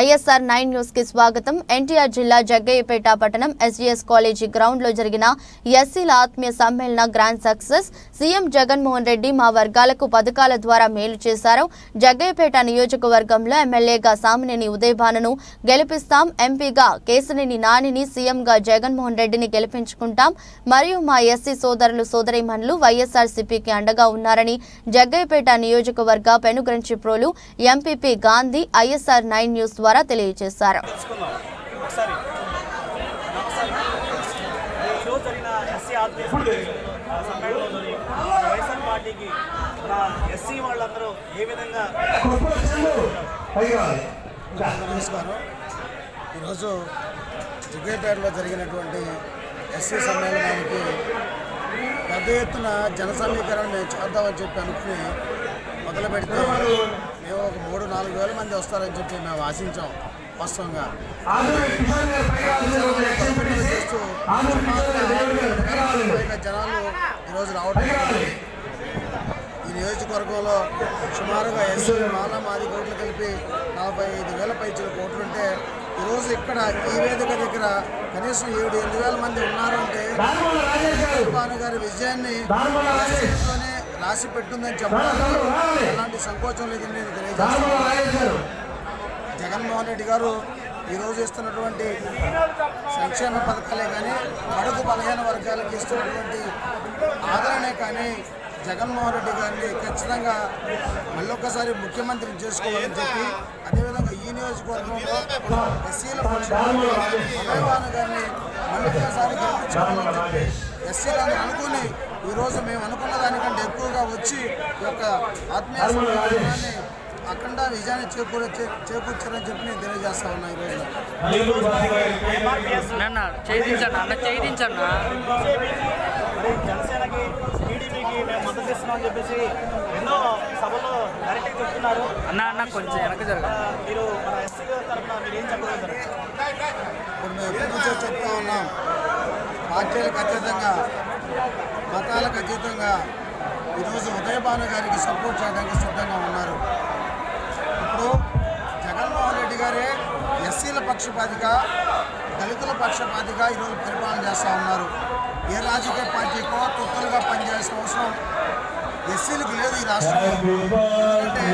ISR 9 news కి స్వాగతం. ఎన్టీఆర్ జిల్లా జగ్గయ్యపేట పట్టణం SGS కాలేజీ గ్రౌండ్ లో జరిగిన ఎస్సీల ఆత్మీయ సమ్మేళన grand success. CM Jaganmohan Reddy మా వర్గాలకు పథకాల ద్వారా మేలు చేశారు. జగ్గయ్యపేట నియోజకవర్గంలో ఎమ్మెల్యేగా సామినేని ఉదయభానును గెలిపిస్తాం. ఎంపీగా కేశినేని నానిని, సీఎంగా జగన్మోహన్ రెడ్డిని గెలిపించుకుంటాం. మరియు మా ఎస్సీ సోదరులు సోదరీమణులు వైఎస్ఆర్సీపీకి అండగా ఉన్నారని జగ్గయ్యపేట నియోజకవర్గ Penuganchiprolu MPP Gandhi ISR 9 news ద్వారా తెలియజేశారు. నమస్కారం. ఈరోజు జగ్గయ్యపేటలో జరిగినటువంటి ఎస్సీ సమ్మేళనానికి పెద్ద ఎత్తున జన సమీకరణ మేము చేద్దామని చెప్పి అనుకుని మొదలు పెడితే మేము ఒక 3-4 వేల మంది వస్తారని చెప్పి మేము ఆశించాం. వాస్తవంగా చేస్తూ జనాలు ఈరోజు రావడం. ఈ నియోజకవర్గంలో సుమారుగా ఎస్సీ మాది కోట్లు కలిపి 45,000 పైచీల కోట్లుంటే ఈరోజు ఇక్కడ ఈ వేదిక దగ్గర కనీసం 7-8 వేల మంది ఉన్నారంటే భాను గారి విజయాన్ని రాసి పెట్టుందని చెప్పడానికి ఎలాంటి సంకోచం లేదని నేను తెలియజేస్తున్నాను. జగన్మోహన్ రెడ్డి గారు ఈరోజు ఇస్తున్నటువంటి సంక్షేమ పథకాలే కానీ, బడుగు బలహీన వర్గాలకు ఇస్తున్నటువంటి ఆదరణే కానీ జగన్మోహన్ రెడ్డి గారిని ఖచ్చితంగా మళ్ళొక్కసారి ముఖ్యమంత్రిని చేసుకోవాలని చెప్పి, అదేవిధంగా ఈ నియోజకవర్గంలో ఎస్సీల పక్షాన్ని గారిని మళ్ళొక్కసారి గెలిపించాలని చెప్పి ఎస్సీలను అనుకుని ఈరోజు మేము అనుకున్న దానికంటే ఎక్కువగా వచ్చి ఈ యొక్క ఆత్మీయ సమావేశాన్ని అఖండ విజయాన్ని చేకూర్చారని చెప్పి నేను తెలియజేస్తా ఉన్నా. ఈరోజు జనసేనకి టీడీపీకి మేము మద్దతు ఇస్తున్నామని చెప్పేసి ఎన్నో సభలో డైరెక్ట్గా చెప్తున్నారు. కొంచెం వెనక మీరు మన ఎస్సీ తరఫున మీరు ఏం చెప్పగలుగుతారు? ఇప్పుడు మేము ఎప్పటి నుంచో చెప్తా ఉన్నాం, పార్టీలకు అతీతంగా, మతాలకు అతీతంగా ఈరోజు ఉదయభాను గారికి సపోర్ట్ చేయడానికి సిద్ధంగా ఉన్నారు. ఇప్పుడు జగన్మోహన్ రెడ్డి గారే ఎస్సీల పక్షపాతిగా, దళితుల పక్షపాతిగా ఈరోజు పరిపాలన చేస్తూ ఉన్నారు. ఏ రాజకీయ పార్టీకో తొత్తులుగా పనిచేయాల్సిన అవసరం ఎస్సీలకు లేదు ఈ రాష్ట్రంలో. ఎందుకంటే